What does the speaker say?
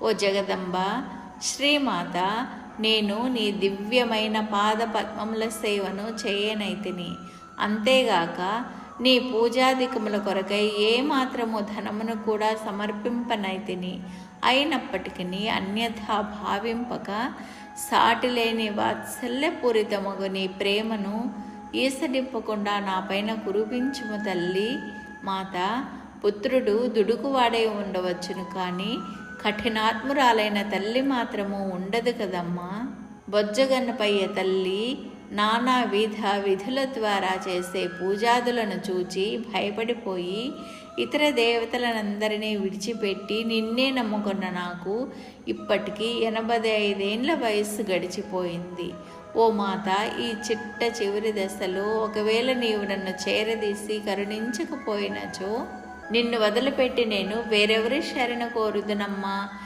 ఓ జగదంబ శ్రీమాత, నేను నీ దివ్యమైన పాద పద్మముల సేవను చేయనైతిని. అంతేగాక నీ పూజాధికముల కొరకై ఏమాత్రము ధనమును కూడా సమర్పింపనైతిని. అయినప్పటికీ అన్యథా భావింపక సాటిలేని వాత్సల్యపూరితమగు నీ ప్రేమను ఈసడింపకుండా నాపైన కురిపించుము తల్లి. మాత, పుత్రుడు దుడుకువాడై ఉండవచ్చును, కానీ కఠినాత్మురాలైన తల్లి మాత్రము ఉండదు కదమ్మా. బొజ్జగన్నపయ్య తల్లి నానా విధుల ద్వారా చేసే పూజాదులను చూచి భయపడిపోయి ఇతర దేవతలనందరినీ విడిచిపెట్టి నిన్నే నమ్ముకున్న నాకు ఇప్పటికీ 85 ఏండ్ల వయస్సు గడిచిపోయింది. ఓ మాత, ఈ చిట్ట చివరి దశలో ఒకవేళ నీవు నన్ను చేరదీసి కరుణించకపోయినచో నిన్ను వదిలిపెట్టి నేను వేరెవరి శరణ కోరుదునమ్మా.